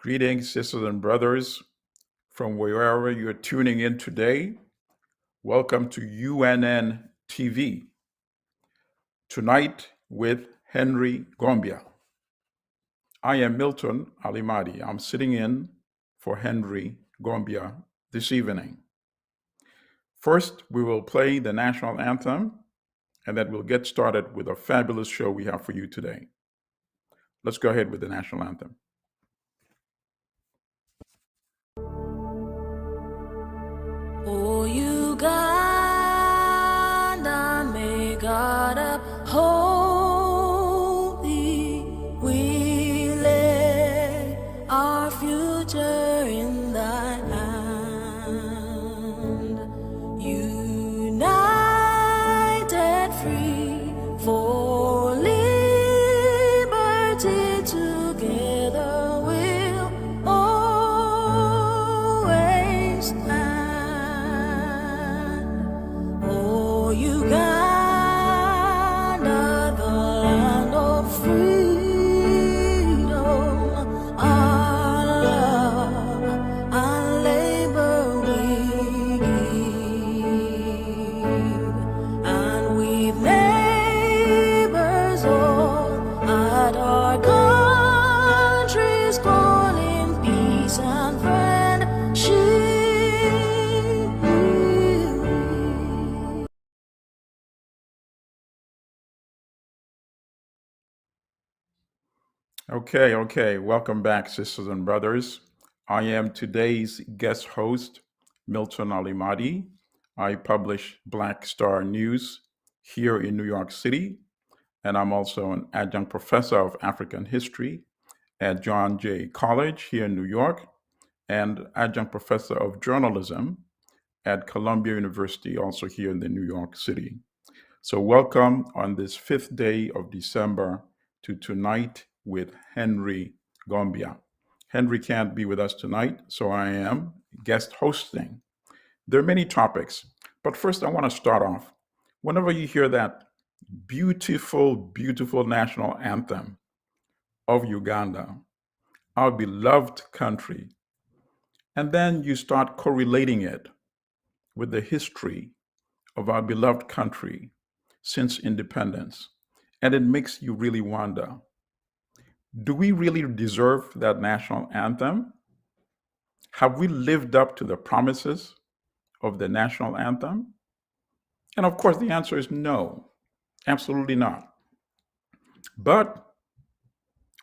Greetings, sisters and brothers, from wherever you're tuning in today. Welcome to UNN TV. Tonight with Henry Gombya. I am Milton Allimadi. I'm sitting in for Henry Gombya this evening. First, we will play the National Anthem, and then we'll get started with a fabulous show we have for you today. Let's go ahead with the National Anthem. Oh, Uganda, may God uphold thee. We lay our future in thy hand. United, free, for liberty, together we'll always stand. Uganda, the land of freedom, our love and labor we give, and with neighbors all at our country's calling, peace and friendship. Okay. Welcome back, sisters and brothers. I am today's guest host, Milton Allimadi. I publish Black Star News here in New York City, and I'm also an adjunct professor of African history at John Jay College here in New York, and adjunct professor of journalism at Columbia University, also here in the New York City. So welcome on this 5th day of December to Tonight with Henry Gombya. Henry can't be with us tonight, so I am guest hosting. There are many topics, but first I want to start off. Whenever you hear that beautiful, beautiful national anthem of Uganda, our beloved country, and then you start correlating it with the history of our beloved country since independence, and it makes you really wonder, do we really deserve that national anthem? Have we lived up to the promises of the national anthem? And of course, the answer is no, absolutely not. But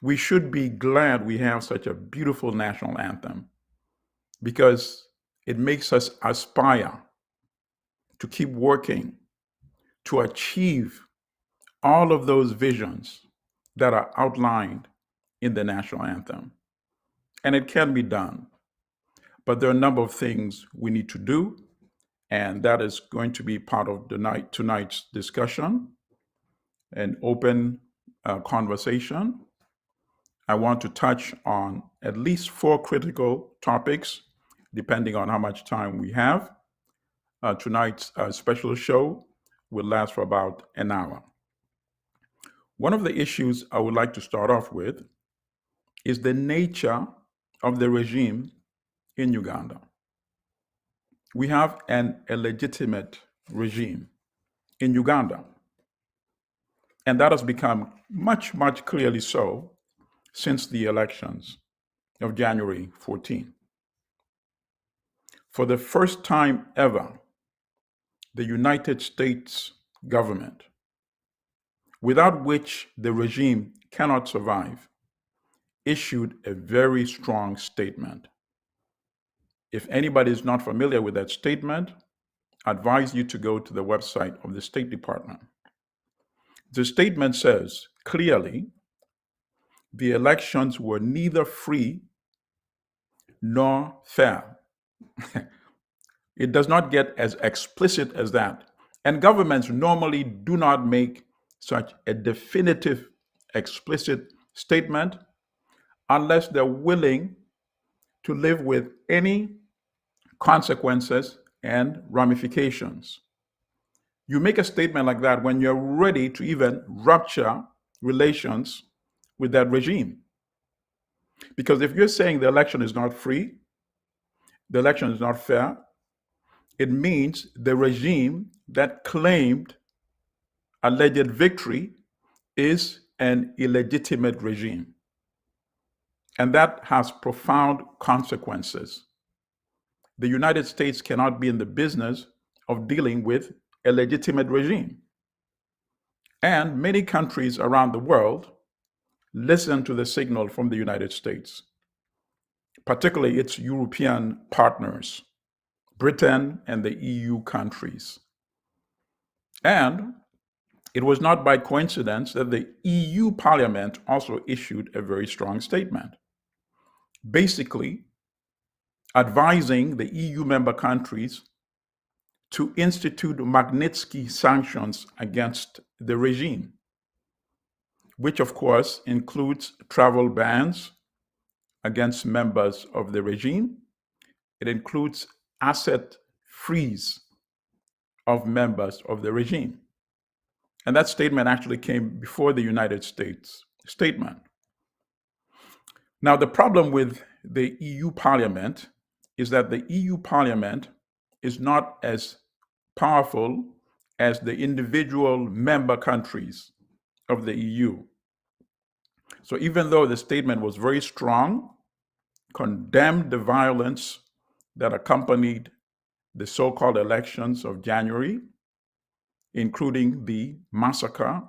we should be glad we have such a beautiful national anthem because it makes us aspire to keep working to achieve all of those visions that are outlined in the national anthem. And it can be done. But there are a number of things we need to do, and that is going to be part of tonight's discussion, an open conversation. I want to touch on at least 4 critical topics, depending on how much time we have. Tonight's special show will last for about an hour. One of the issues I would like to start off with is the nature of the regime in Uganda. We have an illegitimate regime in Uganda, and that has become much, much clearly so since the elections of January 14. For the first time ever, the United States government, without which the regime cannot survive, issued a very strong statement. If anybody is not familiar with that statement, I advise you to go to the website of the State Department. The statement says clearly, the elections were neither free nor fair. It does not get as explicit as that. And governments normally do not make such a definitive, explicit statement unless they're willing to live with any consequences and ramifications. You make a statement like that when you're ready to even rupture relations with that regime. Because if you're saying the election is not free, the election is not fair, it means the regime that claimed alleged victory is an illegitimate regime. And that has profound consequences. The United States cannot be in the business of dealing with a legitimate regime. And many countries around the world listen to the signal from the United States, particularly its European partners, Britain and the EU countries. And it was not by coincidence that the EU Parliament also issued a very strong statement, basically advising the EU member countries to institute Magnitsky sanctions against the regime, which of course includes travel bans against members of the regime. It includes asset freeze of members of the regime. And that statement actually came before the United States statement. Now, the problem with the EU Parliament is that the EU Parliament is not as powerful as the individual member countries of the EU. So even though the statement was very strong, condemned the violence that accompanied the so-called elections of January, including the massacre.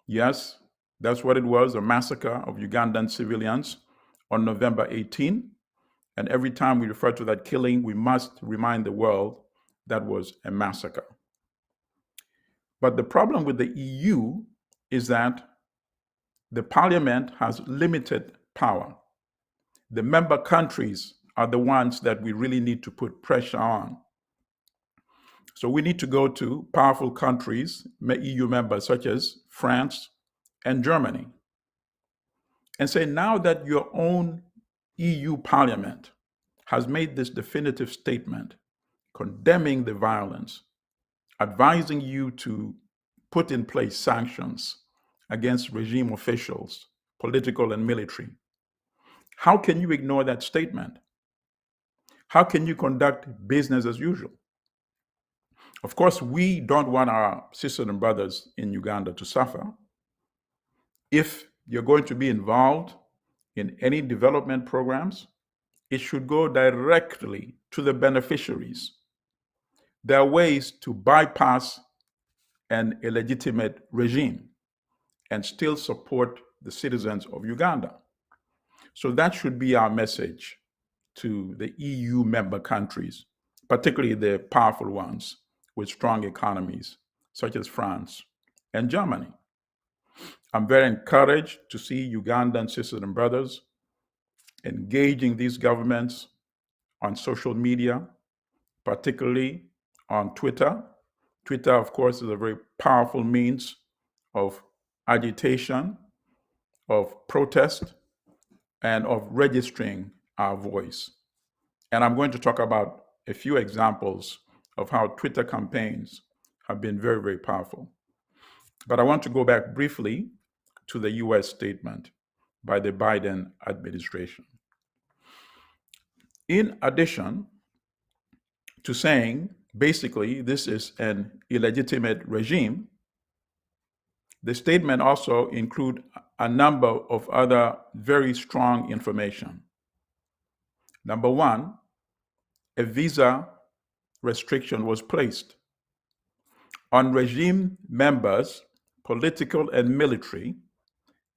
Yes, that's what it was, a massacre of Ugandan civilians on November 18. And every time we refer to that killing, we must remind the world that was a massacre. But the problem with the EU is that the parliament has limited power. The member countries are the ones that we really need to put pressure on. So we need to go to powerful countries, EU members such as France and Germany, and say, now that your own EU Parliament has made this definitive statement condemning the violence, advising you to put in place sanctions against regime officials, political and military, how can you ignore that statement? How can you conduct business as usual? Of course, we don't want our sisters and brothers in Uganda to suffer. If you're going to be involved in any development programs, it should go directly to the beneficiaries. There are ways to bypass an illegitimate regime and still support the citizens of Uganda. So that should be our message to the EU member countries, particularly the powerful ones with strong economies, such as France and Germany. I'm very encouraged to see Ugandan sisters and brothers engaging these governments on social media, particularly on Twitter. Twitter, of course, is a very powerful means of agitation, of protest, and of registering our voice. And I'm going to talk about a few examples of how Twitter campaigns have been very, very powerful. But I want to go back briefly to the US statement by the Biden administration. In addition to saying, basically, this is an illegitimate regime, the statement also includes a number of other very strong information. Number one, a visa restriction was placed on regime members, political and military,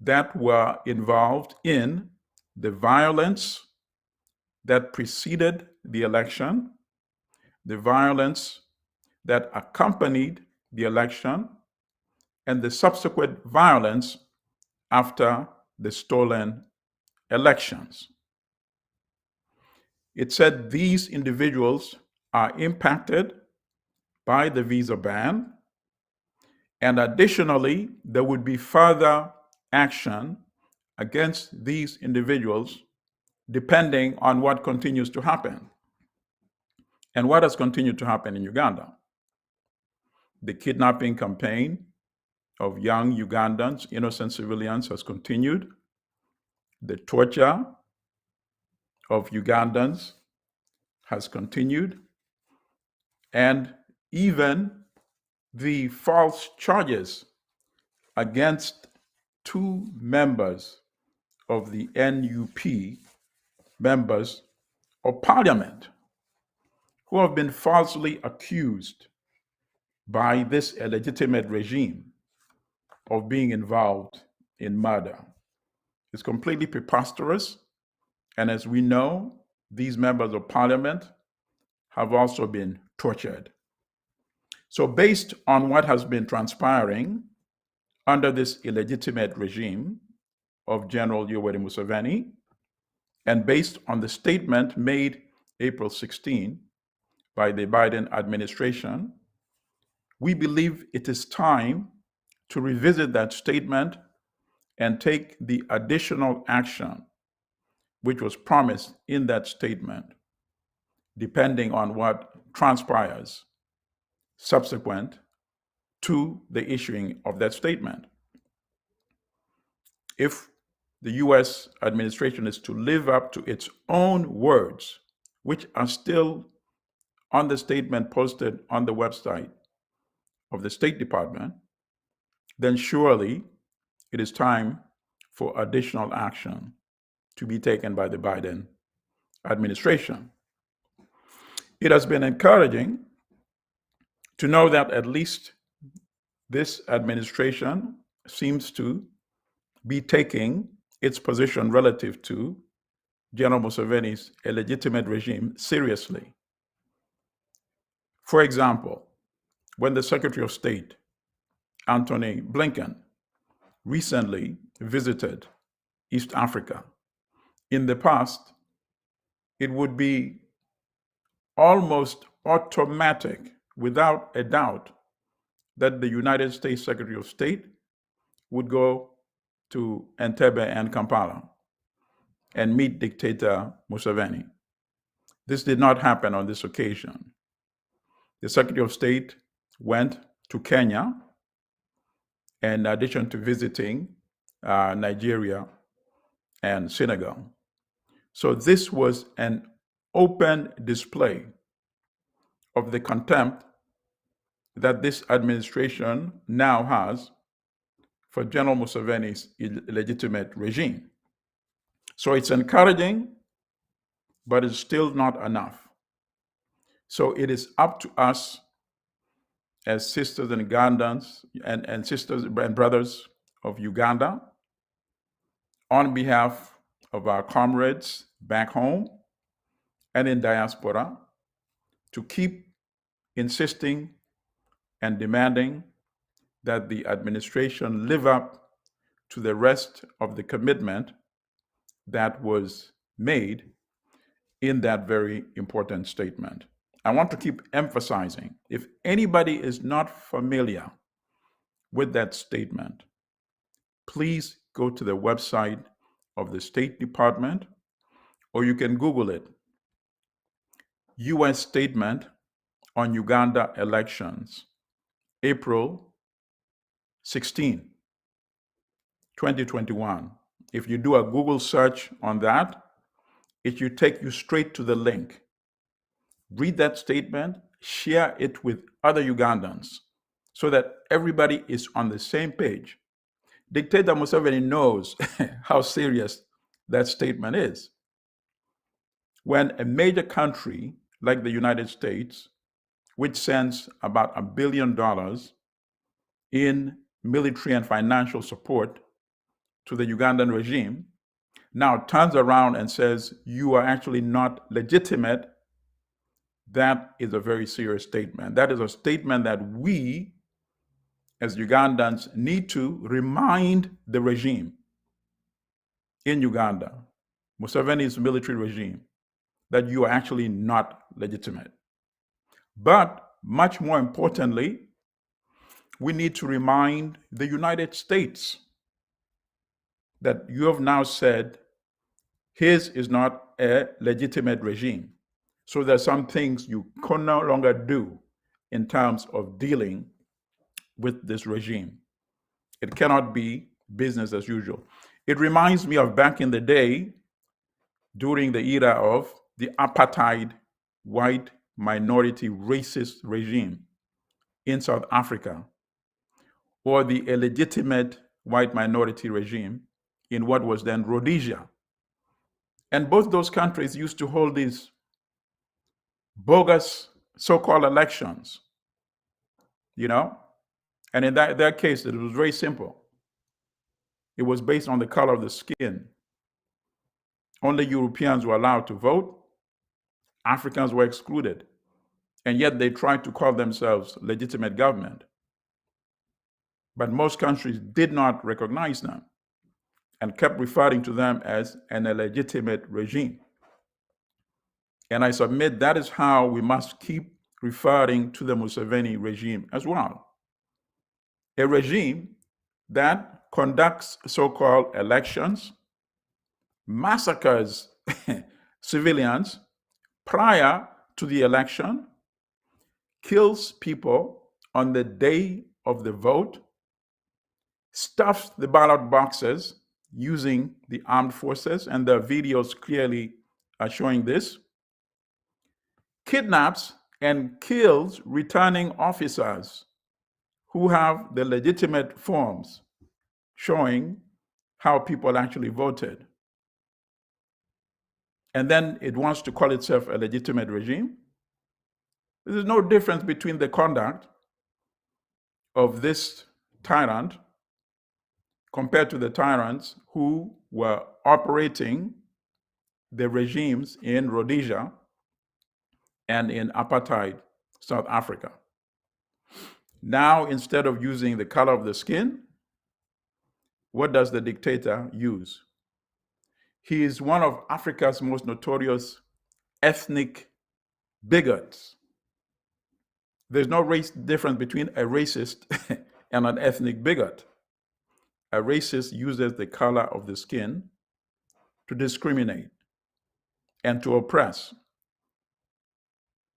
that were involved in the violence that preceded the election, the violence that accompanied the election, and the subsequent violence after the stolen elections. It said these individuals are impacted by the visa ban, and additionally, there would be further action against these individuals depending on what continues to happen. And what has continued to happen in Uganda? The kidnapping campaign of young Ugandans, innocent civilians, has continued. the torture of Ugandans has continued, and even the false charges against two members of the NUP, members of parliament, who have been falsely accused by this illegitimate regime of being involved in murder. It's completely preposterous. And as we know, these members of parliament have also been tortured. So based on what has been transpiring under this illegitimate regime of General Yoweri Museveni, and based on the statement made April 16 by the Biden administration, we believe it is time to revisit that statement and take the additional action which was promised in that statement, depending on what transpires subsequent to the issuing of that statement. If the US administration is to live up to its own words, which are still on the statement posted on the website of the State Department, then surely it is time for additional action to be taken by the Biden administration. It has been encouraging to know that at least this administration seems to be taking its position relative to General Museveni's illegitimate regime seriously. For example, when the Secretary of State, Antony Blinken, recently visited East Africa, in the past, it would be almost automatic, without a doubt, that the United States Secretary of State would go to Entebbe and Kampala and meet dictator Museveni. This did not happen on this occasion. The Secretary of State went to Kenya, in addition to visiting Nigeria and Senegal. So this was an open display of the contempt that this administration now has for General Museveni's illegitimate regime. So it's encouraging, but it's still not enough. So it is up to us as sisters and Ugandans and sisters and brothers of Uganda, on behalf of our comrades back home and in diaspora, to keep insisting and demanding that the administration live up to the rest of the commitment that was made in that very important statement. I want to keep emphasizing, if anybody is not familiar with that statement, please go to the website of the State Department, or you can Google it. U.S. Statement on Uganda Elections, April 16, 2021. If you do a Google search on that, it should take you straight to the link. Read that statement, share it with other Ugandans so that everybody is on the same page. Dictator Museveni knows how serious that statement is. When a major country like the United States, which sends about $1 billion in military and financial support to the Ugandan regime, now turns around and says, you are actually not legitimate, that is a very serious statement. That is a statement that we, as Ugandans, need to remind the regime in Uganda, Museveni's military regime, that you are actually not legitimate. But much more importantly, we need to remind the United States that you have now said his is not a legitimate regime. So there are some things you can no longer do in terms of dealing with this regime. It cannot be business as usual. It reminds me of back in the day during the era of the apartheid white minority racist regime in South Africa, or the illegitimate white minority regime in what was then Rhodesia. And both those countries used to hold these bogus so-called elections, And in that case, it was very simple. It was based on the color of the skin. Only Europeans were allowed to vote. Africans were excluded. And yet they tried to call themselves legitimate government. But most countries did not recognize them and kept referring to them as an illegitimate regime. And I submit that is how we must keep referring to the Museveni regime as well. A regime that conducts so-called elections, massacres civilians prior to the election, kills people on the day of the vote, stuffs the ballot boxes using the armed forces, and the videos clearly are showing this, kidnaps and kills returning officers who have the legitimate forms showing how people actually voted. And then it wants to call itself a legitimate regime. There's no difference between the conduct of this tyrant compared to the tyrants who were operating the regimes in Rhodesia and in apartheid South Africa. Now, instead of using the color of the skin, what does the dictator use? He is one of Africa's most notorious ethnic bigots. There's no race difference between a racist and an ethnic bigot. A racist uses the color of the skin to discriminate and to oppress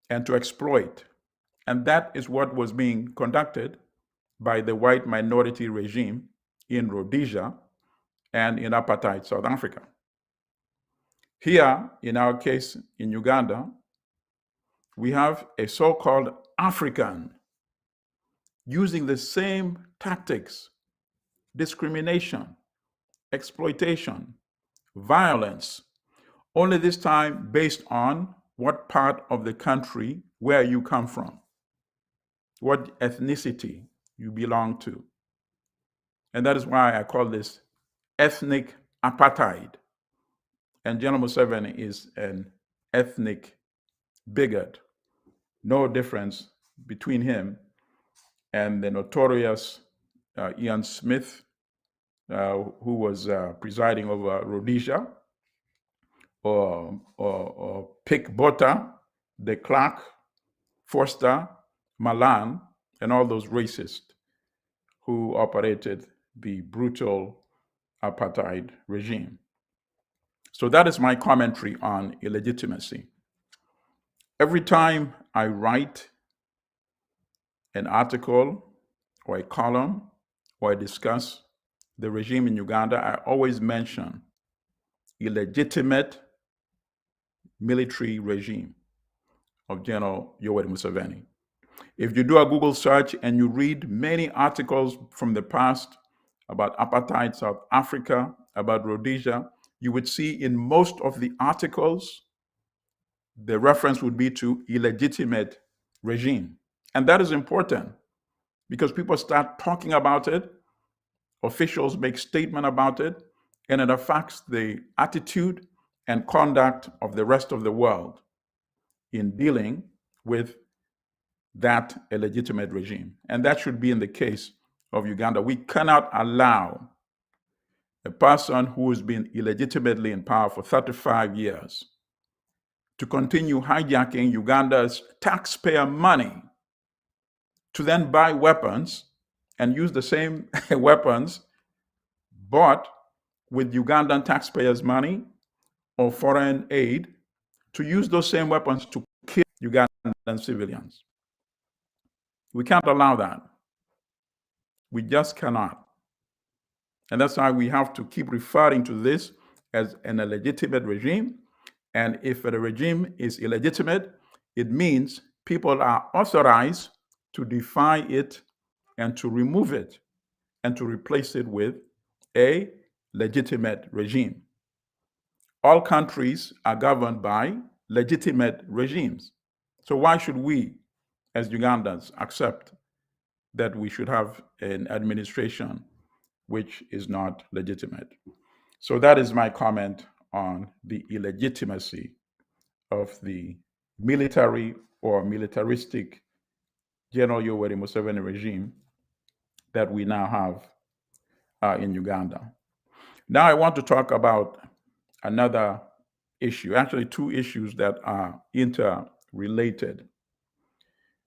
and to exploit. And that is what was being conducted by the white minority regime in Rhodesia and in apartheid South Africa. Here, in our case in Uganda, we have a so-called African using the same tactics: discrimination, exploitation, violence, only this time based on what part of the country where you come from, what ethnicity you belong to. And that is why I call this ethnic apartheid. And General Museveni is an ethnic bigot. No difference between him and the notorious Ian Smith, who was presiding over Rhodesia, or Pick Bota, de Klerk, Forster, Malan, and all those racists who operated the brutal apartheid regime. So that is my commentary on illegitimacy. Every time I write an article or a column or I discuss the regime in Uganda, I always mention illegitimate military regime of General Yoweri Museveni. If you do a Google search and you read many articles from the past about apartheid South Africa, about Rhodesia, you would see in most of the articles, the reference would be to illegitimate regime. And that is important because people start talking about it, officials make statement about it, and it affects the attitude and conduct of the rest of the world in dealing with that illegitimate regime. And that should be in the case of Uganda. We cannot allow a person who has been illegitimately in power for 35 years to continue hijacking Uganda's taxpayer money to then buy weapons and use the same weapons bought with Ugandan taxpayers' money or foreign aid, to use those same weapons to kill Ugandan civilians. We can't allow that. We just cannot. And that's why we have to keep referring to this as an illegitimate regime. And if a regime is illegitimate, it means people are authorized to defy it and to remove it and to replace it with a legitimate regime. All countries are governed by legitimate regimes. So why should we, as Ugandans, accept that we should have an administration which is not legitimate? So that is my comment on the illegitimacy of the military or militaristic General Yoweri Museveni regime that we now have in Uganda. Now I want to talk about another issue, actually two issues that are interrelated.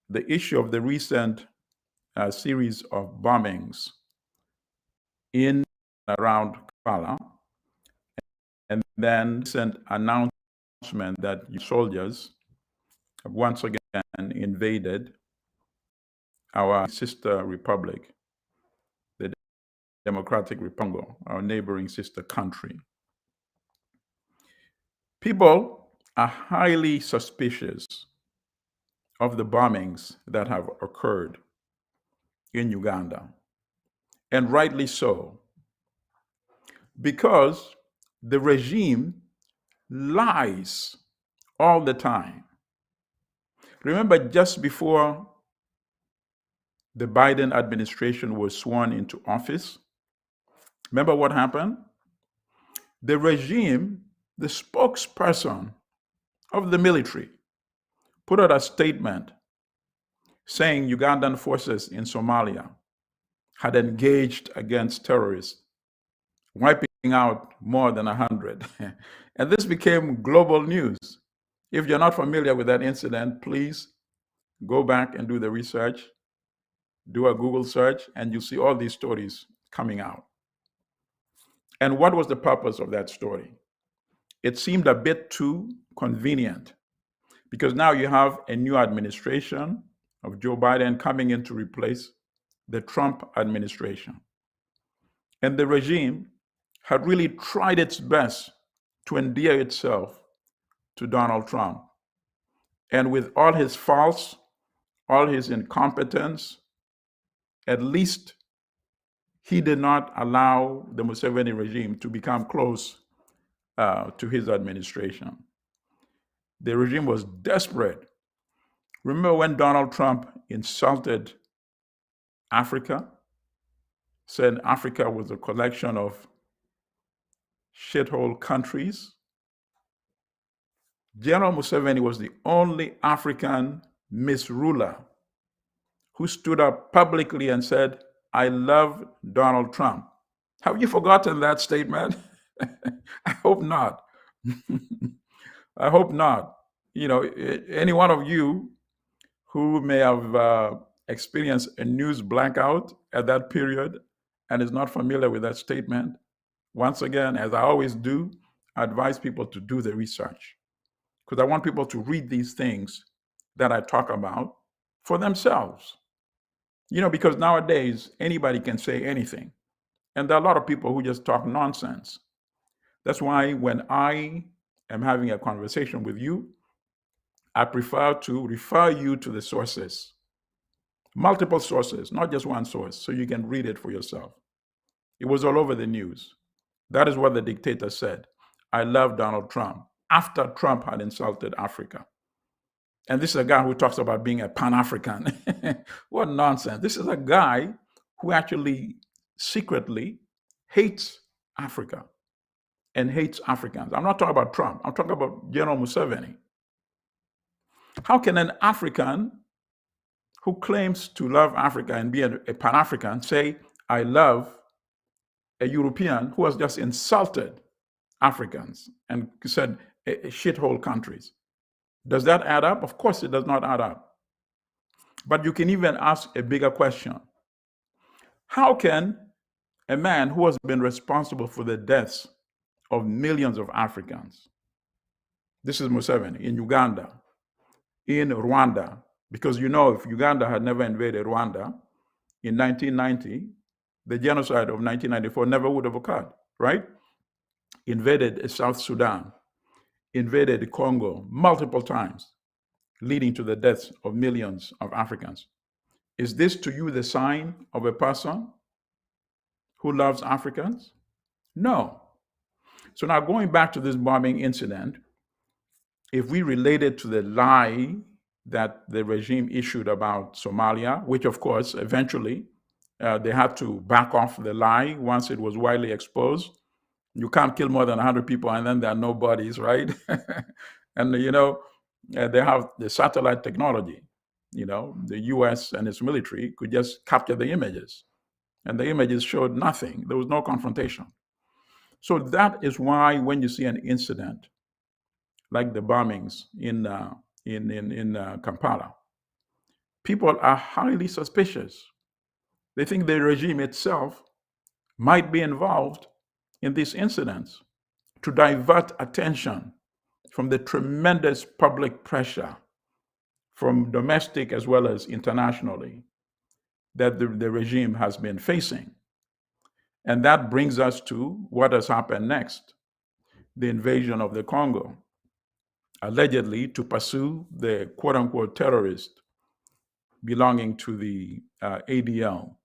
The issue of the recent series of bombings in and around Kampala, and then recent announcement that soldiers have once again invaded our sister republic, the Democratic Republic of Congo, our neighboring sister country. People are highly suspicious of the bombings that have occurred in Uganda, and rightly so, because the regime lies all the time. Remember, just before the Biden administration was sworn into office, remember what happened? The regime, the spokesperson of the military, put out a statement saying Ugandan forces in Somalia had engaged against terrorists, wiping out more than 100. And this became global news. If you're not familiar with that incident, please go back and do the research, do a Google search, and you'll see all these stories coming out. And what was the purpose of that story? It seemed a bit too convenient, because now you have a new administration of Joe Biden coming in to replace the Trump administration. And the regime had really tried its best to endear itself to Donald Trump. And with all his faults, all his incompetence, at least he did not allow the Museveni regime to become close to his administration. The regime was desperate. Remember when Donald Trump insulted Africa, said Africa was a collection of shithole countries? General Museveni was the only African misruler who stood up publicly and said, "I love Donald Trump." Have you forgotten that statement? I hope not. I hope not. You know, any one of you who may have experienced a news blackout at that period and is not familiar with that statement, once again, as I always do, I advise people to do the research, because I want people to read these things that I talk about for themselves. You know, because nowadays anybody can say anything, and there are a lot of people who just talk nonsense. That's why when I am having a conversation with you, I prefer to refer you to the sources, multiple sources, not just one source, so you can read it for yourself. It was all over the news. That is what the dictator said. "I love Donald Trump," after Trump had insulted Africa. And this is a guy who talks about being a Pan-African. What nonsense. This is a guy who actually secretly hates Africa and hates Africans. I'm not talking about Trump. I'm talking about General Museveni. How can an African who claims to love Africa and be a Pan-African say, "I love" a European who has just insulted Africans and said shithole countries? Does that add up? Of course it does not add up. But you can even ask a bigger question. How can a man who has been responsible for the deaths of millions of Africans, this is Museveni, in Uganda, in Rwanda, because you know, if Uganda had never invaded Rwanda in 1990, the genocide of 1994 never would have occurred, right? Invaded South Sudan, invaded Congo multiple times, leading to the deaths of millions of Africans. Is this to you the sign of a person who loves Africans? No. So now going back to this bombing incident, if we relate it to the lie that the regime issued about Somalia, which of course eventually they had to back off the lie once it was widely exposed. You can't kill more than 100 people and then there are no bodies, right? And they have the satellite technology. The US and its military could just capture the images, and the images showed nothing. There was no confrontation. So that is why when you see an incident like the bombings in Kampala, people are highly suspicious. They think the regime itself might be involved in these incidents to divert attention from the tremendous public pressure from domestic as well as internationally that the regime has been facing. And that brings us to what has happened next, the invasion of the Congo, allegedly to pursue the quote-unquote terrorist belonging to the ADL.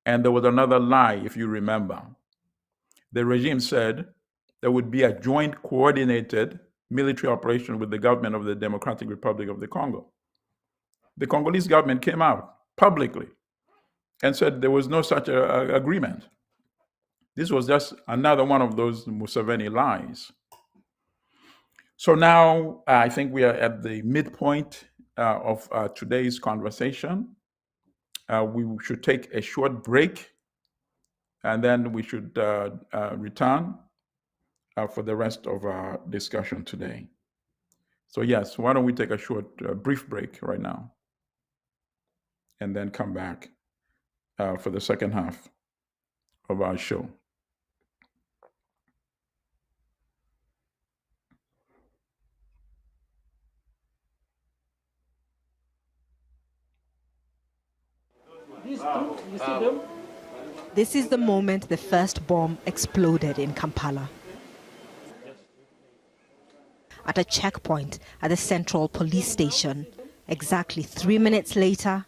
And there was another lie, if you remember. The regime said there would be a joint coordinated military operation with the government of the Democratic Republic of the Congo. The Congolese government came out publicly and said there was no such agreement. This was just another one of those Museveni lies. So now I think we are at the midpoint of today's conversation. We should take a short break, and then we should return for the rest of our discussion today. So yes, why don't we take a short, brief break right now, and then come back for the second half of our show. This is the moment the first bomb exploded in Kampala. At a checkpoint at the Central Police Station, exactly 3 minutes later,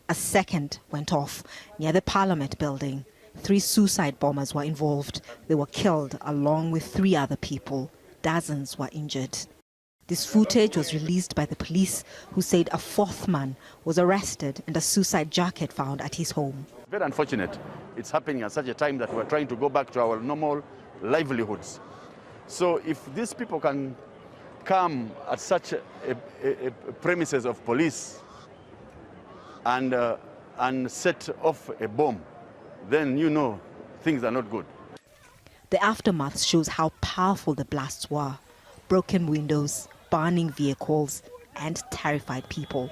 a second went off near the Parliament building. 3 suicide bombers were involved. They were killed along with 3 other people. Dozens were injured. This footage was released by the police, who said a 4th man was arrested and a suicide jacket found at his home. Very unfortunate. It's happening at such a time that we're trying to go back to our normal livelihoods. So if these people can come at such a premises of police and set off a bomb, then things are not good. The aftermath shows how powerful the blasts were. Broken windows, burning vehicles, and terrified people.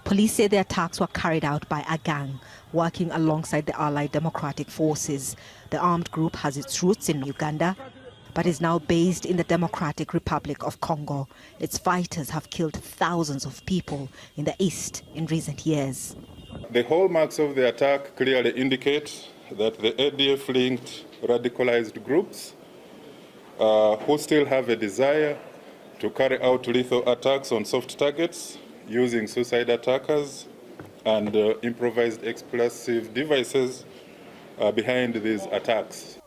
Police say the attacks were carried out by a gang working alongside the Allied Democratic Forces. The armed group has its roots in Uganda, but is now based in the Democratic Republic of Congo. Its fighters have killed thousands of people in the east in recent years. The hallmarks of the attack clearly indicate that the ADF-linked radicalized groups who still have a desire to carry out lethal attacks on soft targets using suicide attackers and improvised explosive devices behind these attacks.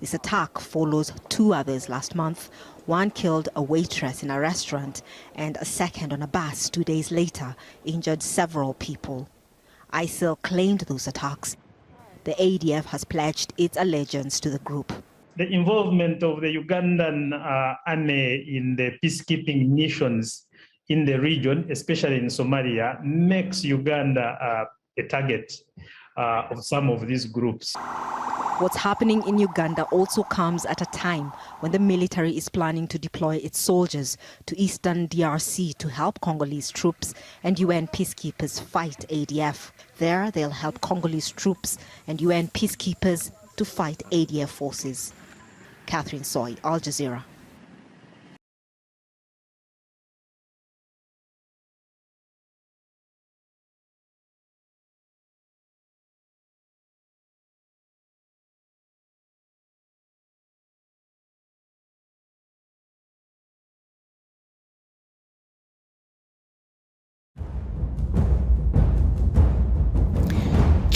This attack follows 2 others last month. One killed a waitress in a restaurant, and a second on a bus 2 days later injured several people. ISIL claimed those attacks. The ADF has pledged its allegiance to the group. The involvement of the Ugandan army in the peacekeeping missions in the region, especially in Somalia, makes Uganda a target of some of these groups. What's happening in Uganda also comes at a time when the military is planning to deploy its soldiers to eastern DRC to help Congolese troops and UN peacekeepers fight ADF. There, they'll help Congolese troops and UN peacekeepers to fight ADF forces. Catherine Soy, Al Jazeera.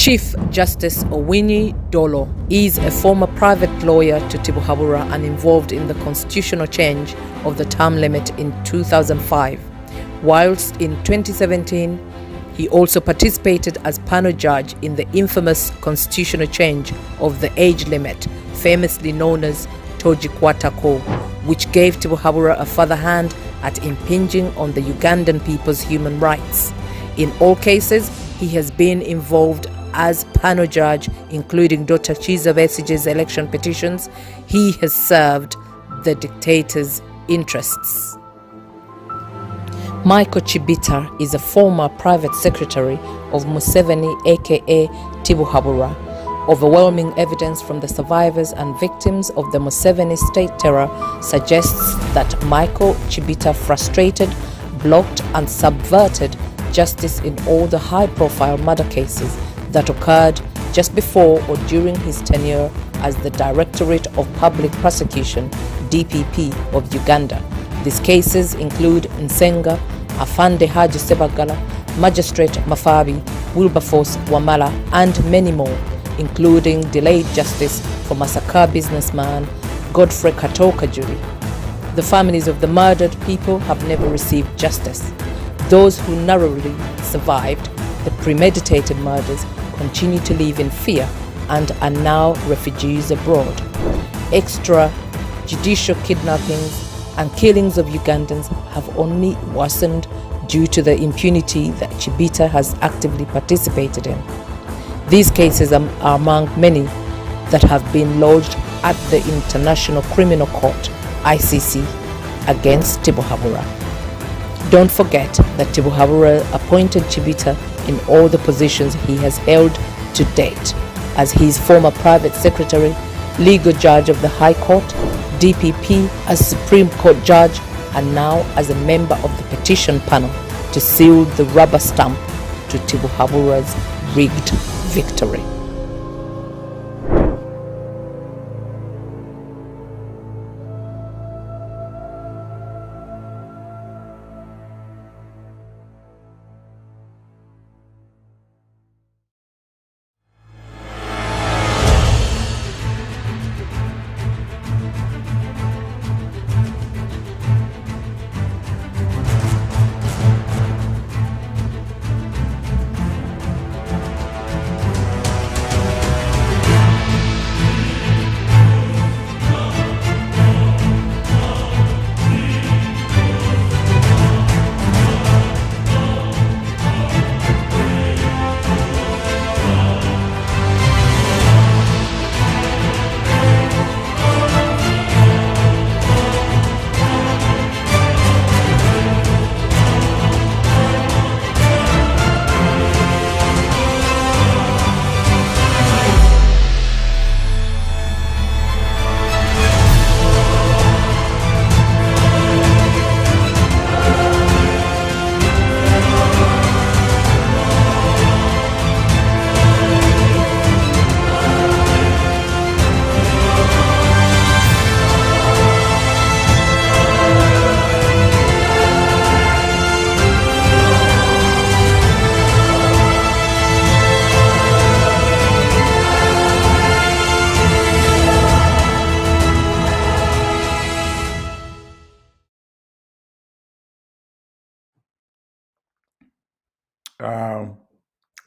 Chief Justice Owinyi Dolo is a former private lawyer to Tibuhaburwa and involved in the constitutional change of the term limit in 2005. Whilst in 2017, he also participated as panel judge in the infamous constitutional change of the age limit, famously known as Tojikwatako, which gave Tibuhaburwa a further hand at impinging on the Ugandan people's human rights. In all cases, he has been involved as panel judge, including Dr. Chiza Besige's election petitions. He has served the dictator's interests. Michael Chibita is a former private secretary of Museveni, aka Tibuhaburwa. Overwhelming evidence from the survivors and victims of the Museveni state terror suggests that Michael Chibita frustrated, blocked and subverted justice in all the high-profile murder cases that occurred just before or during his tenure as the Directorate of Public Prosecution, DPP, of Uganda. These cases include Nsenga, Afande Haji Sebagala, Magistrate Mafabi, Wilberforce Wamala, and many more, including delayed justice for massacre businessman Godfrey Katoka Jury. The families of the murdered people have never received justice. Those who narrowly survived the premeditated murders continue to live in fear and are now refugees abroad. Extrajudicial kidnappings and killings of Ugandans have only worsened due to the impunity that Chibita has actively participated in. These cases are among many that have been lodged at the International Criminal Court, ICC, against Tibuhaburwa. Don't forget that Tibuhaburwa appointed Chibita in all the positions he has held to date, as his former private secretary, legal judge of the High Court, DPP, as Supreme Court judge, and now as a member of the petition panel to seal the rubber stamp to Tibuhaburwa's rigged victory.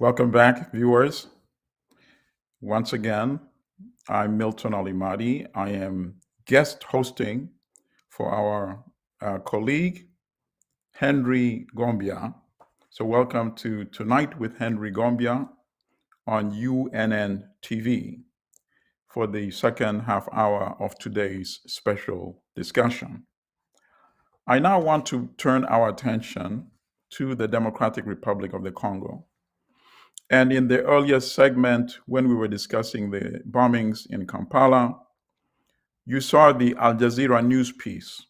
Welcome back, viewers. Once again, I'm Milton Allimadi. I am guest hosting for our colleague, Henry Gombya. So welcome to Tonight with Henry Gombya on UNN TV for the second half hour of today's special discussion. I now want to turn our attention to the Democratic Republic of the Congo. And in the earlier segment, when we were discussing the bombings in Kampala, you saw the Al Jazeera news piece.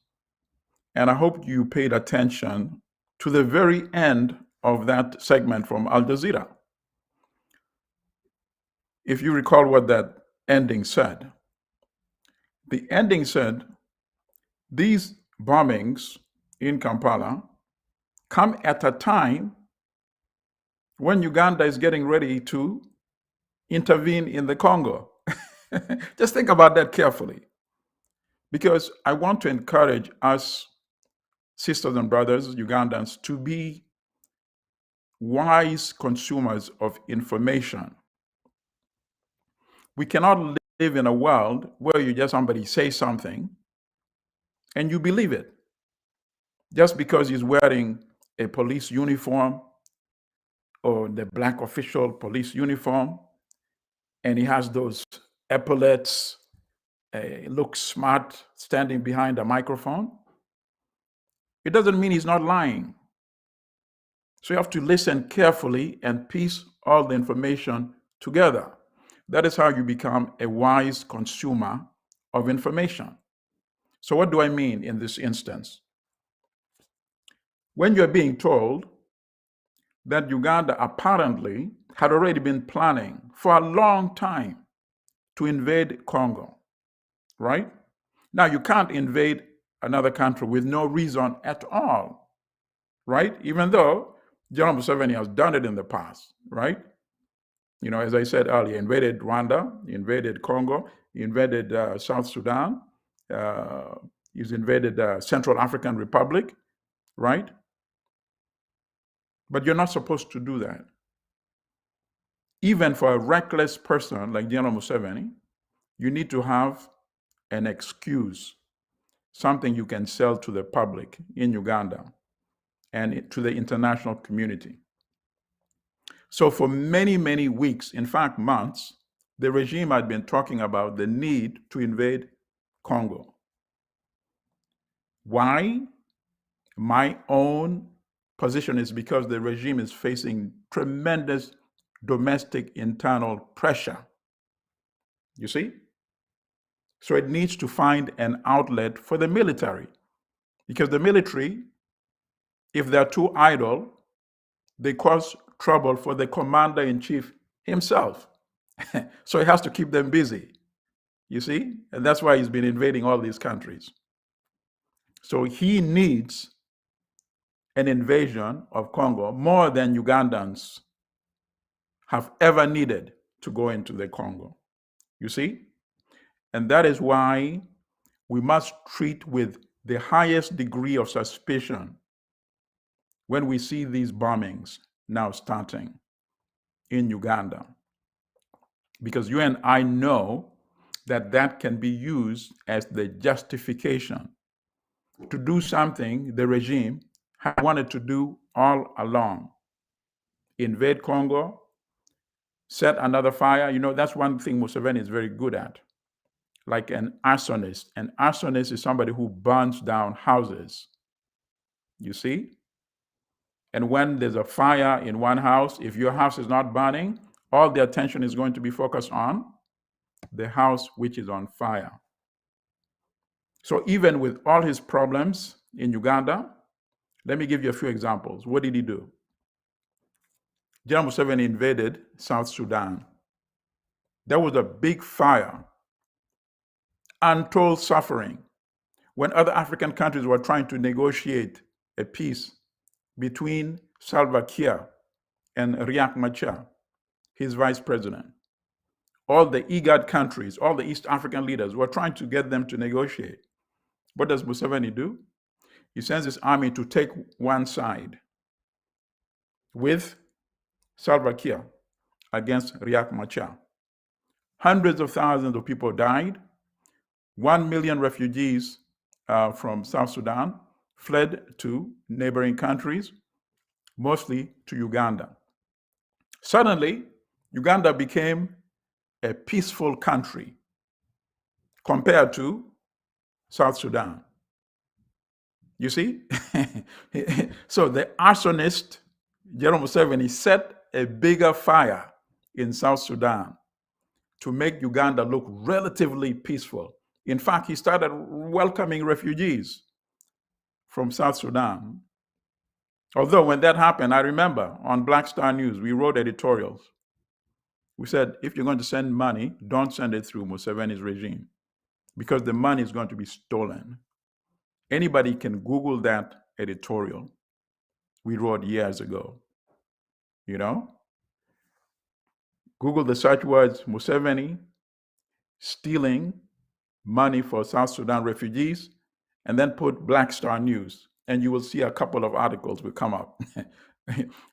And I hope you paid attention to the very end of that segment from Al Jazeera. If you recall what that ending said, the ending said, these bombings in Kampala come at a time when Uganda is getting ready to intervene in the Congo? Just think about that carefully, because I want to encourage us, sisters and brothers, Ugandans, to be wise consumers of information. We cannot live in a world where you just somebody say something and you believe it just because he's wearing a police uniform or the black official police uniform, and he has those epaulets, looks smart standing behind a microphone. It doesn't mean he's not lying. So you have to listen carefully and piece all the information together. That is how you become a wise consumer of information. So what do I mean in this instance? When you're being told that Uganda apparently had already been planning for a long time to invade Congo, right? Now, you can't invade another country with no reason at all, right? Even though General Museveni has done it in the past, right? You know, as I said earlier, invaded Rwanda, invaded Congo, invaded South Sudan, he's invaded Central African Republic, right? But you're not supposed to do that. Even for a reckless person like General Museveni, you need to have an excuse, something you can sell to the public in Uganda and to the international community. So for many, many weeks, in fact, months, the regime had been talking about the need to invade Congo. Why? My own position is because the regime is facing tremendous domestic internal pressure. You see? So it needs to find an outlet for the military, because the military, if they're too idle, they cause trouble for the commander-in-chief himself. So he has to keep them busy, you see? And that's why he's been invading all these countries. So he needs an invasion of Congo more than Ugandans have ever needed to go into the Congo, you see? And that is why we must treat with the highest degree of suspicion when we see these bombings now starting in Uganda. Because you and I know that that can be used as the justification to do something the regime had wanted to do all along. Invade Congo, set another fire. You know, that's one thing Museveni is very good at. Like an arsonist. An arsonist is somebody who burns down houses, you see? And when there's a fire in one house, if your house is not burning, all the attention is going to be focused on the house which is on fire. So even with all his problems in Uganda, let me give you a few examples. What did he do? General Museveni invaded South Sudan. There was a big fire, untold suffering, when other African countries were trying to negotiate a peace between Salva Kiir and Riek Machar, his vice president. All the IGAD countries, all the East African leaders were trying to get them to negotiate. What does Museveni do? He sends his army to take one side with Salva Kiir against Riek Machar. Hundreds of thousands of people died. 1 million refugees from South Sudan fled to neighboring countries, mostly to Uganda. Suddenly, Uganda became a peaceful country compared to South Sudan. You see? So the arsonist, General Museveni, set a bigger fire in South Sudan to make Uganda look relatively peaceful. In fact, he started welcoming refugees from South Sudan. Although when that happened, I remember on Black Star News, we wrote editorials. We said, if you're going to send money, don't send it through Museveni's regime, because the money is going to be stolen. Anybody can Google that editorial we wrote years ago, you know? Google the search words Museveni stealing money for South Sudan refugees, and then put Black Star News, and you will see a couple of articles will come up.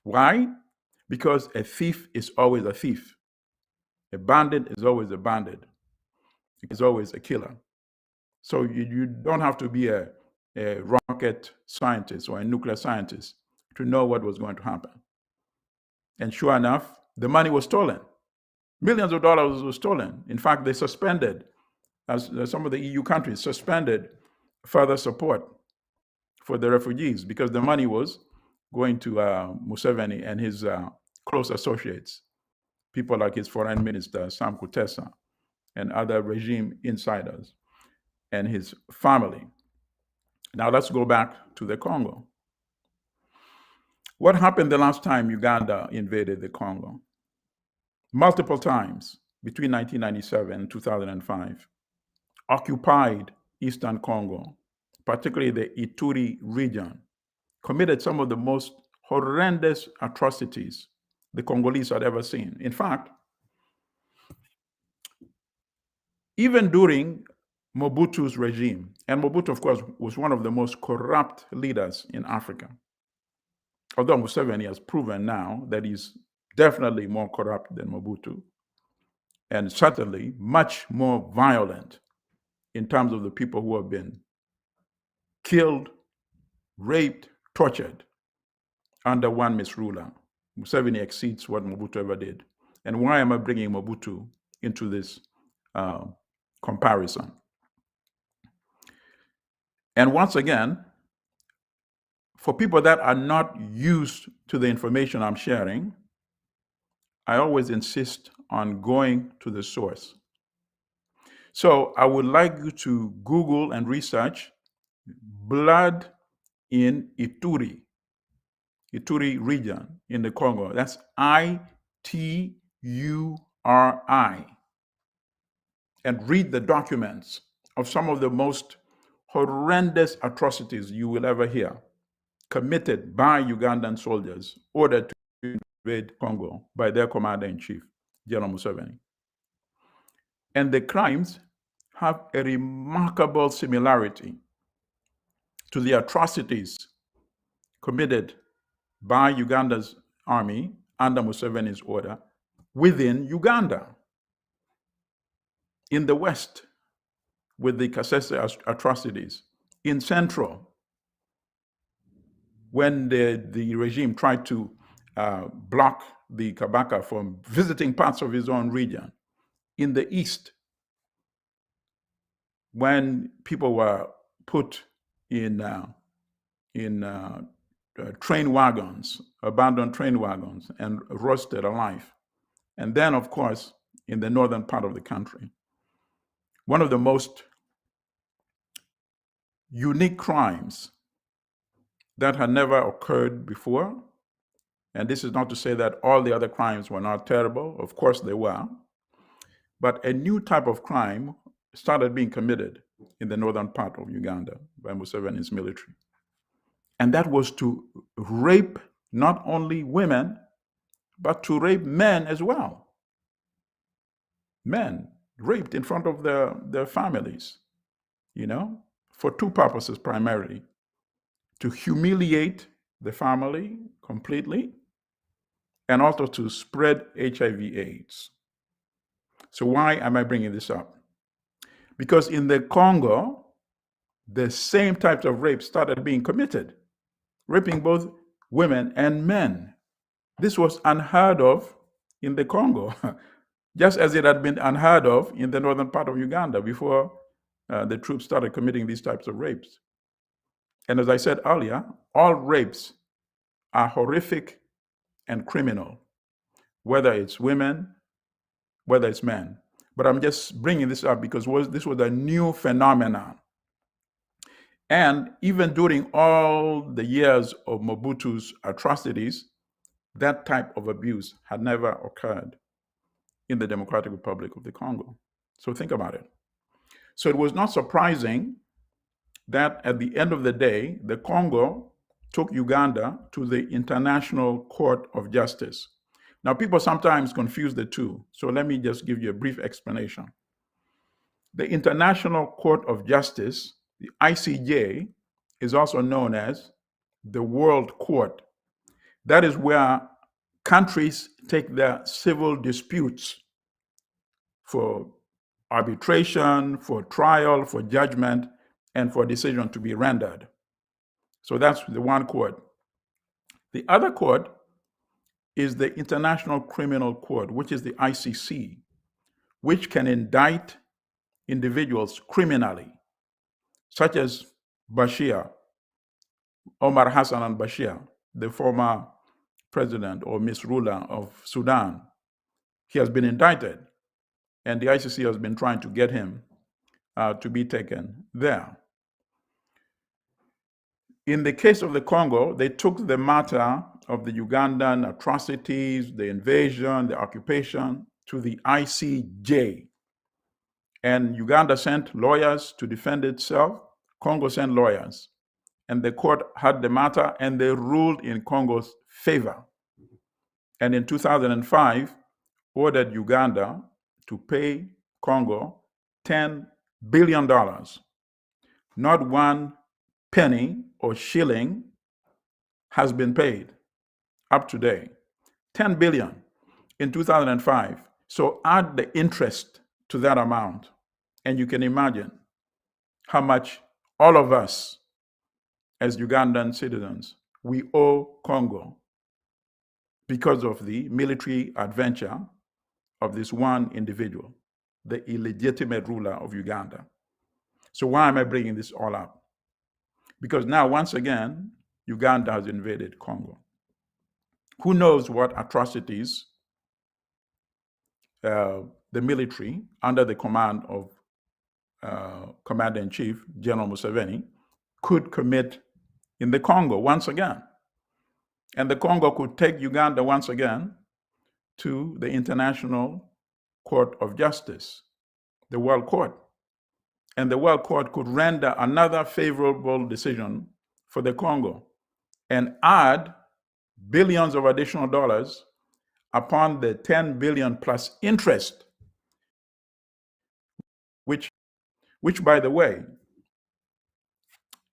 Why? Because a thief is always a thief. A bandit is always a bandit. It's always a killer. So you don't have to be a rocket scientist or a nuclear scientist to know what was going to happen. And sure enough, the money was stolen. Millions of dollars were stolen. In fact, they suspended, as some of the EU countries suspended further support for the refugees because the money was going to Museveni and his close associates, people like his foreign minister, Sam Kutesa, and other regime insiders, and his family. Now let's go back to the Congo. What happened the last time Uganda invaded the Congo? Multiple times between 1997 and 2005, occupied Eastern Congo, particularly the Ituri region, committed some of the most horrendous atrocities the Congolese had ever seen. In fact, even during Mobutu's regime, and Mobutu, of course, was one of the most corrupt leaders in Africa, although Museveni has proven now that he's definitely more corrupt than Mobutu, and certainly much more violent in terms of the people who have been killed, raped, tortured under one misruler. Museveni exceeds what Mobutu ever did. And why am I bringing Mobutu into this comparison? And once again, for people that are not used to the information I'm sharing, I always insist on going to the source. So I would like you to Google and research blood in Ituri region in the Congo. That's ITURI. And read the documents of some of the most horrendous atrocities you will ever hear committed by Ugandan soldiers ordered to invade Congo by their commander-in-chief, General Museveni. And the crimes have a remarkable similarity to the atrocities committed by Uganda's army under Museveni's order within Uganda. In the West, with the Kasese atrocities. In Central, when the regime tried to block the Kabaka from visiting parts of his own region. In the East, when people were put in train wagons, abandoned train wagons, and roasted alive. And then, of course, in the northern part of the country. One of the most unique crimes that had never occurred before, and this is not to say that all the other crimes were not terrible, of course they were, but a new type of crime started being committed in the northern part of Uganda by Museveni's military. And that was to rape not only women, but to rape men as well. Men raped in front of their families, for two purposes primarily: to humiliate the family completely, and also to spread HIV/AIDS. So why am I bringing this up? Because in the Congo, the same types of rape started being committed, raping both women and men. This was unheard of in the Congo, just as it had been unheard of in the northern part of Uganda before the troops started committing these types of rapes. And as I said earlier, all rapes are horrific and criminal, whether it's women, whether it's men. But I'm just bringing this up because this was a new phenomenon. And even during all the years of Mobutu's atrocities, that type of abuse had never occurred in the Democratic Republic of the Congo. So think about it. So it was not surprising that at the end of the day, the Congo took Uganda to the International Court of Justice. Now, people sometimes confuse the two, so let me just give you a brief explanation. The International Court of Justice, the ICJ, is also known as the World Court. That is where countries take their civil disputes for arbitration, for trial, for judgment, and for decision to be rendered. So that's the one court. The other court is the International Criminal Court, which is the ICC, which can indict individuals criminally, such as Bashir, Omar Hassan al-Bashir, the former president or misruler of Sudan. He has been indicted, and the ICC has been trying to get him to be taken there. In the case of the Congo, they took the matter of the Ugandan atrocities, the invasion, the occupation, to the ICJ. And Uganda sent lawyers to defend itself. Congo sent lawyers. And the court had the matter, and they ruled in Congo's favor. And in 2005, ordered Uganda to pay Congo $10 billion. Not one penny or shilling has been paid up to date. 10 billion in 2005. So add the interest to that amount, and you can imagine how much all of us as Ugandan citizens, we owe Congo because of the military adventure of this one individual, the illegitimate ruler of Uganda. So why am I bringing this all up? Because now, once again, Uganda has invaded Congo. Who knows what atrocities the military, under the command of Commander-in-Chief, General Museveni, could commit in the Congo once again. And the Congo could take Uganda once again to the International Court of Justice, the World Court. And the World Court could render another favorable decision for the Congo and add billions of additional dollars upon the 10 billion plus interest, which by the way,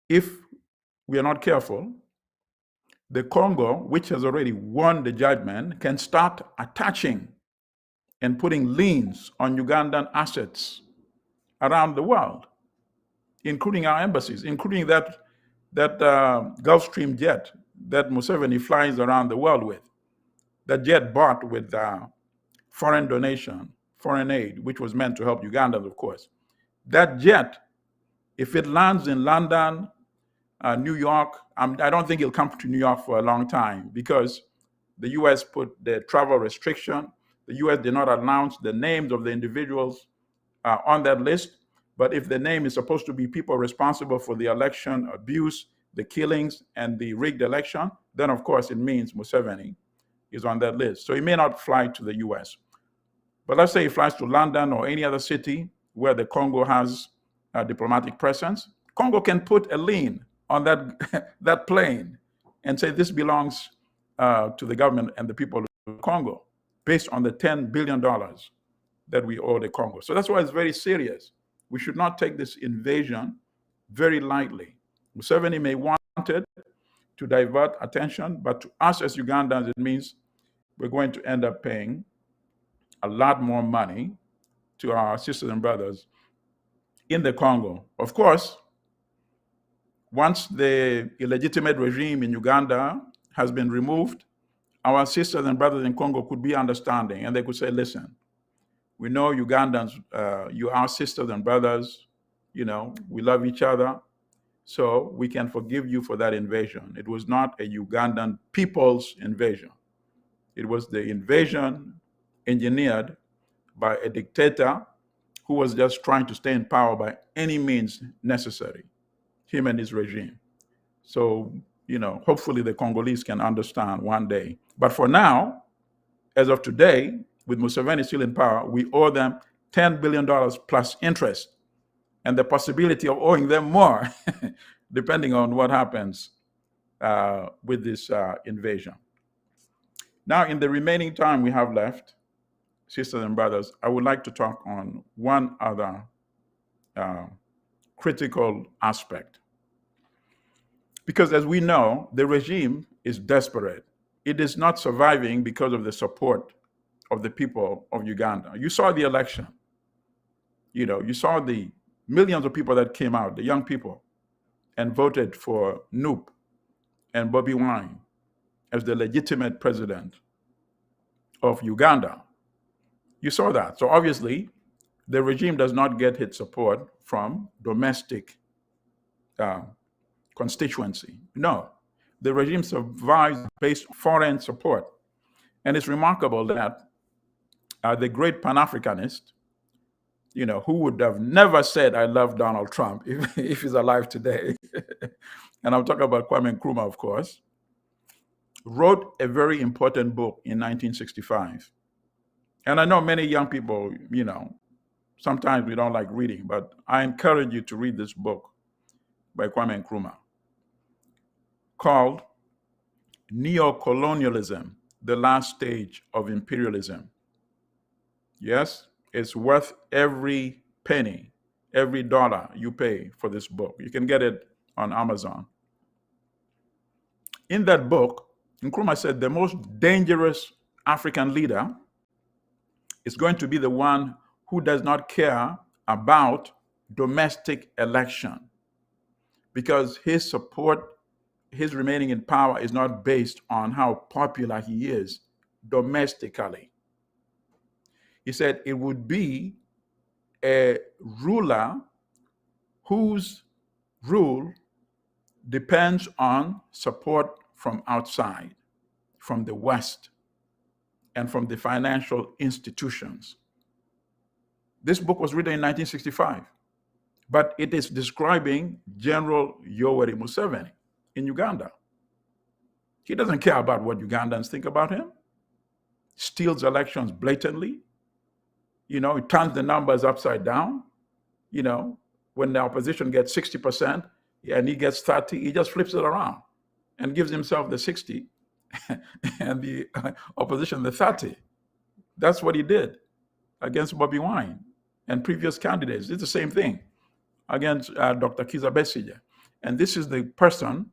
if we are not careful, the Congo, which has already won the judgment, can start attaching and putting liens on Ugandan assets around the world, including our embassies, including that Gulfstream jet that Museveni flies around the world with, that jet bought with foreign donation, foreign aid, which was meant to help Ugandans, of course. That jet, if it lands in London, New York, I don't think it'll come to New York for a long time because the US put the travel restriction. The US did not announce the names of the individuals on that list. But if the name is supposed to be people responsible for the election abuse, the killings, and the rigged election, then of course it means Museveni is on that list. So he may not fly to the US. But let's say he flies to London or any other city where the Congo has a diplomatic presence. Congo can put a lien on that plane and say this belongs to the government and the people of Congo based on the $10 billion that we owe the Congo. So that's why it's very serious. We should not take this invasion very lightly. Museveni may want it to divert attention, but to us as Ugandans, it means we're going to end up paying a lot more money to our sisters and brothers in the Congo. Of course, once the illegitimate regime in Uganda has been removed, our sisters and brothers in Congo could be understanding, and they could say, listen, we know Ugandans, you are sisters and brothers, we love each other, so we can forgive you for that invasion. It was not a Ugandan people's invasion. It was the invasion engineered by a dictator who was just trying to stay in power by any means necessary, him and his regime. So, hopefully the Congolese can understand one day. But for now, as of today, with Museveni still in power, we owe them $10 billion plus interest and the possibility of owing them more, depending on what happens with this invasion. Now, in the remaining time we have left, sisters and brothers, I would like to talk on one other critical aspect. Because as we know, the regime is desperate. It is not surviving because of the support of the people of Uganda. You saw the election. You saw the millions of people that came out, the young people, and voted for Nup and Bobi Wine as the legitimate president of Uganda. You saw that. So obviously, the regime does not get its support from domestic constituency. No, the regime survives based on foreign support. And it's remarkable that the great Pan-Africanist, who would have never said, I love Donald Trump if he's alive today, and I'm talking about Kwame Nkrumah, of course, wrote a very important book in 1965. And I know many young people, sometimes we don't like reading, but I encourage you to read this book by Kwame Nkrumah called Neocolonialism, the Last Stage of Imperialism. Yes, it's worth every penny, every dollar you pay for this book. You can get it on Amazon. In that book, Nkrumah said the most dangerous African leader is going to be the one who does not care about domestic election, because his support, his remaining in power is not based on how popular he is domestically. He said it would be a ruler whose rule depends on support from outside, from the West, and from the financial institutions. This book was written in 1965, but it is describing General Yoweri Museveni in Uganda. He doesn't care about what Ugandans think about him. Steals elections blatantly. He turns the numbers upside down. When the opposition gets 60% and he gets 30, he just flips it around and gives himself the 60 and the opposition the 30. That's what he did against Bobi Wine and previous candidates. It's the same thing against Dr. Kizza Besigye. And this is the person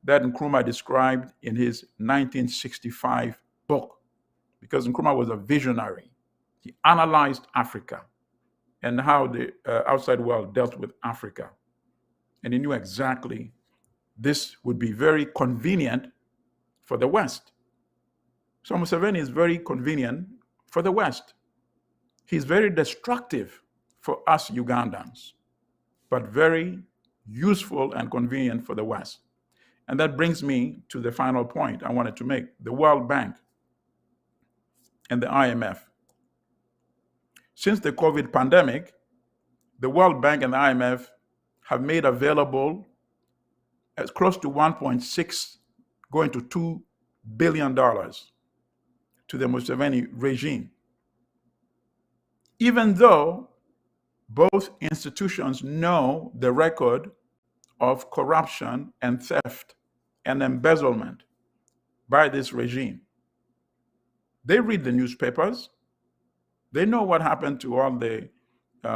that Nkrumah described in his 1965 book, because Nkrumah was a visionary. He analyzed Africa and how the outside world dealt with Africa. And he knew exactly this would be very convenient for the West. So Museveni is very convenient for the West. He's very destructive for us Ugandans, but very useful and convenient for the West. And that brings me to the final point I wanted to make: the World Bank and the IMF. Since the COVID pandemic, the World Bank and the IMF have made available as close to 1.6 going to $2 billion to the Museveni regime, even though both institutions know the record of corruption and theft and embezzlement by this regime. They read the newspapers. They know what happened to all the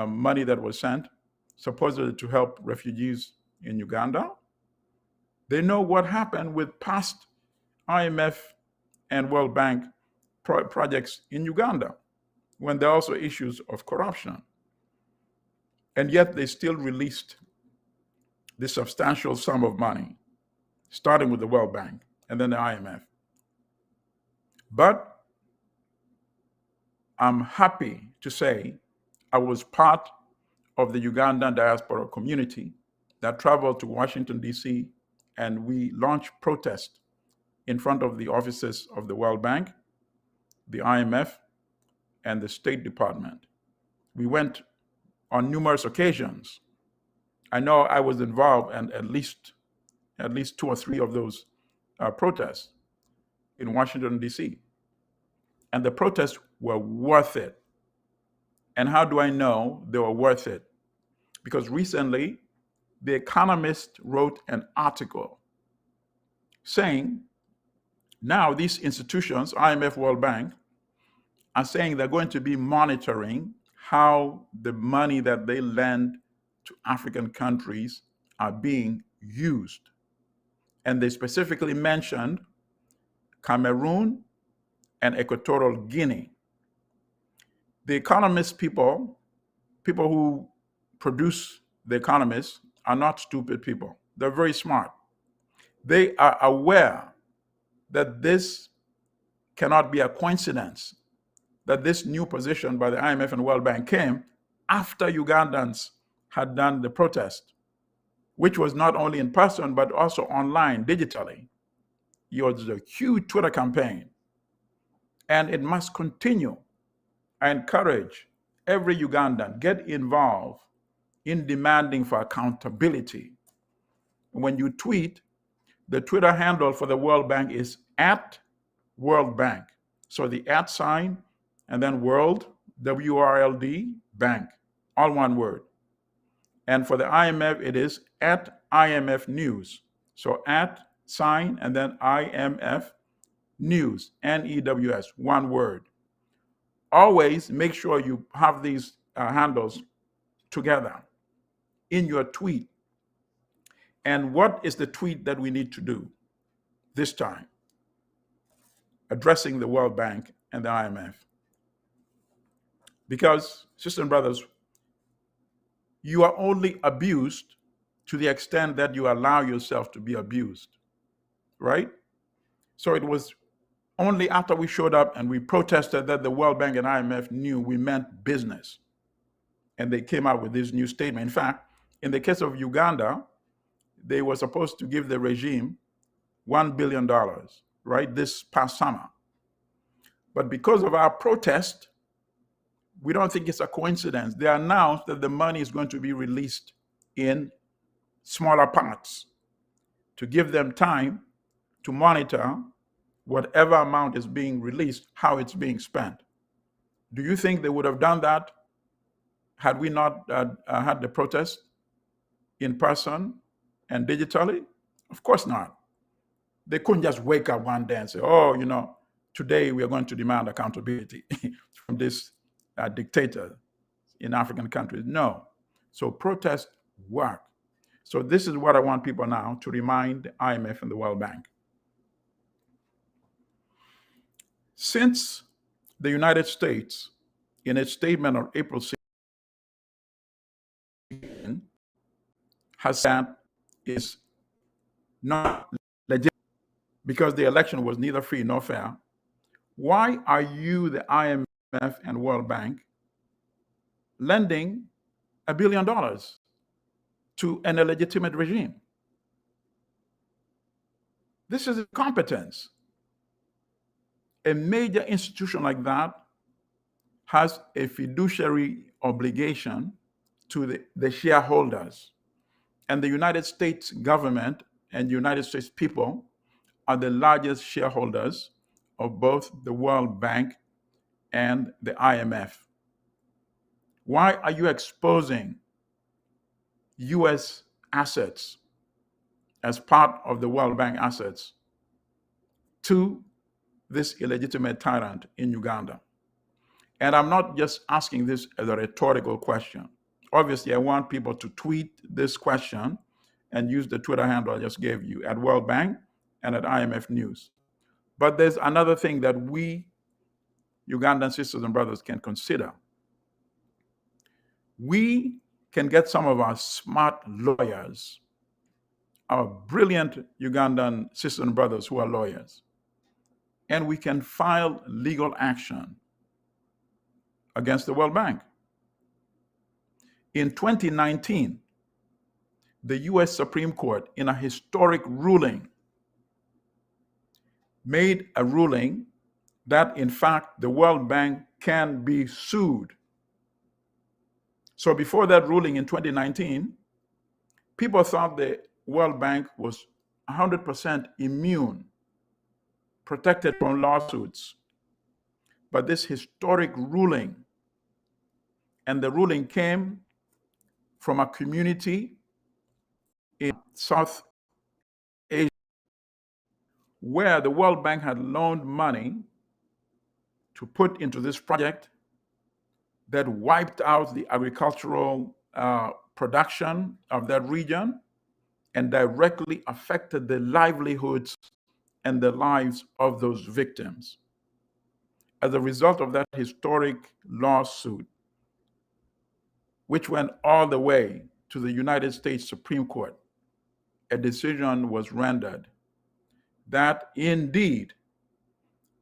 money that was sent, supposedly to help refugees in Uganda. They know what happened with past IMF and World Bank projects in Uganda, when there are also issues of corruption. And yet they still released this substantial sum of money, starting with the World Bank and then the IMF. But I'm happy to say I was part of the Ugandan diaspora community that traveled to Washington, D.C., and we launched protests in front of the offices of the World Bank, the IMF, and the State Department. We went on numerous occasions. I know I was involved in at least 2 or 3 of those protests in Washington, D.C. And the protests were worth it. And how do I know they were worth it? Because recently, The Economist wrote an article saying Now, these institutions, IMF, World Bank, are saying they're going to be monitoring how the money that they lend to African countries are being used. And they specifically mentioned Cameroon and Equatorial Guinea. The Economist people who produce The Economist, are not stupid people. They're very smart. They are aware that this cannot be a coincidence, that this new position by the IMF and World Bank came after Ugandans had done the protest, which was not only in person, but also online, digitally. It was a huge Twitter campaign, and it must continue. I encourage every Ugandan, get involved in demanding for accountability. When you tweet, the Twitter handle for the World Bank is @World Bank. So the @ sign and then World, WRLD, Bank, all one word. And for the IMF, it is @IMF News. So @ sign and then IMF News, NEWS, one word. Always make sure you have these handles together in your tweet. And what is the tweet that we need to do this time? Addressing the World Bank and the IMF. Because, sisters and brothers, you are only abused to the extent that you allow yourself to be abused, right? So it was only after we showed up and we protested that the World Bank and IMF knew we meant business. And they came out with this new statement. In fact, in the case of Uganda, they were supposed to give the regime $1 billion, right, this past summer. But because of our protest, we don't think it's a coincidence. They announced that the money is going to be released in smaller parts to give them time to monitor whatever amount is being released, how it's being spent. Do you think they would have done that had we not had the protest in person and digitally? Of course not. They couldn't just wake up one day and say, oh, today we are going to demand accountability from this dictator in African countries. No. So protests work. So this is what I want people now to remind the IMF and the World Bank. Since the United States, in its statement on April 16, has said is not legitimate because the election was neither free nor fair, why are you, the IMF and World Bank, lending $1 billion to an illegitimate regime? This is incompetence. A major institution like that has a fiduciary obligation to the shareholders. And the United States government and the United States people are the largest shareholders of both the World Bank and the IMF. Why are you exposing US assets as part of the World Bank assets to this illegitimate tyrant in Uganda? And I'm not just asking this as a rhetorical question. Obviously, I want people to tweet this question and use the Twitter handle I just gave you, at World Bank and at IMF News. But there's another thing that we, Ugandan sisters and brothers, can consider. We can get some of our smart lawyers, our brilliant Ugandan sisters and brothers who are lawyers, and we can file legal action against the World Bank. In 2019, the US Supreme Court, in a historic ruling, made a ruling that, in fact, the World Bank can be sued. So before that ruling in 2019, people thought the World Bank was 100% immune, protected from lawsuits. But this historic ruling, and the ruling came from a community in South Asia where the World Bank had loaned money to put into this project that wiped out the agricultural production of that region and directly affected the livelihoods and the lives of those victims. As a result of that historic lawsuit, which went all the way to the United States Supreme Court, a decision was rendered that indeed,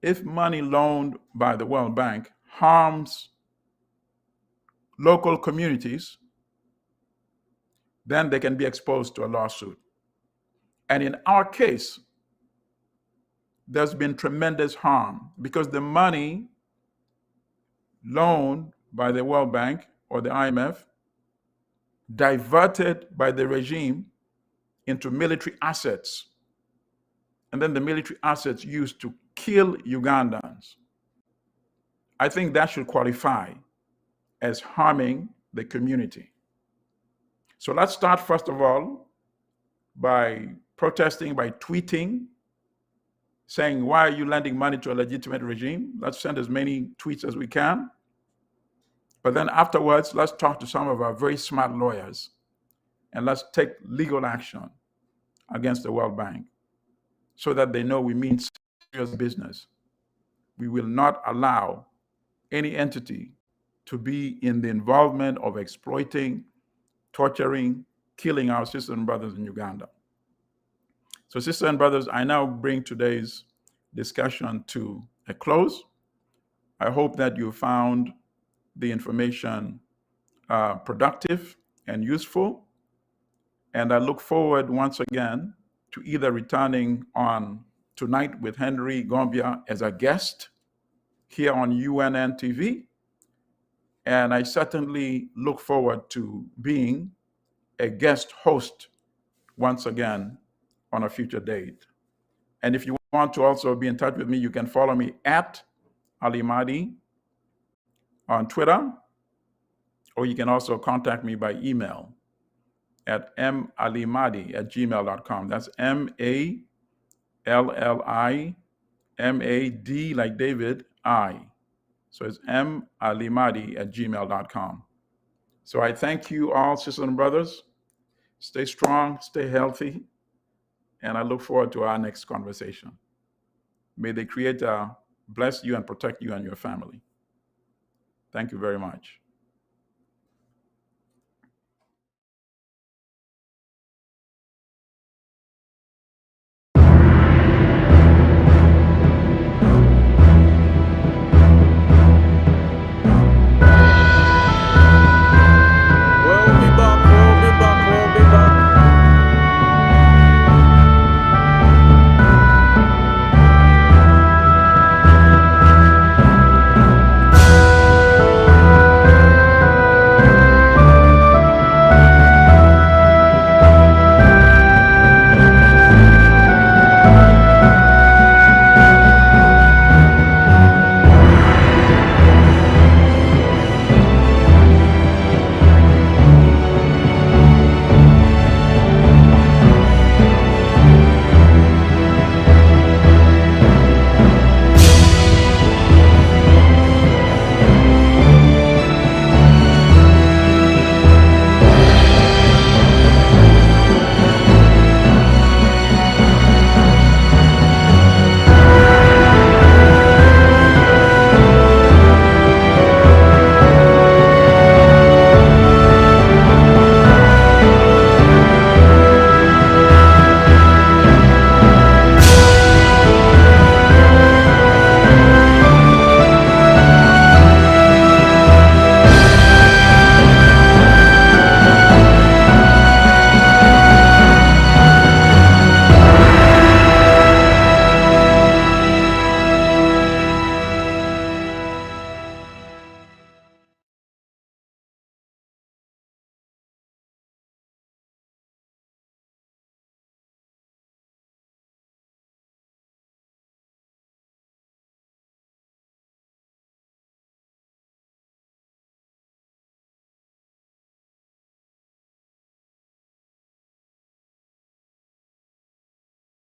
if money loaned by the World Bank harms local communities, then they can be exposed to a lawsuit. And in our case, there's been tremendous harm because the money loaned by the World Bank or the IMF, diverted by the regime into military assets, and then the military assets used to kill Ugandans. I think that should qualify as harming the community. So let's start, first of all, by protesting, by tweeting, saying, why are you lending money to a legitimate regime? Let's send as many tweets as we can. But then afterwards, let's talk to some of our very smart lawyers and let's take legal action against the World Bank so that they know we mean serious business. We will not allow any entity to be in the involvement of exploiting, torturing, killing our sisters and brothers in Uganda. So sisters and brothers, I now bring today's discussion to a close. I hope that you found the information productive and useful. And I look forward once again to either returning on tonight with Henry Gombya as a guest here on UNN TV. And I certainly look forward to being a guest host once again on a future date. And if you want to also be in touch with me, you can follow me at Allimadi on Twitter, or you can also contact me by email at mallimadi@gmail.com. That's MALLIMAD like David, I. So it's mallimadi@gmail.com. So I thank you all, sisters and brothers. Stay strong, stay healthy, and I look forward to our next conversation. May the Creator bless you and protect you and your family. Thank you very much.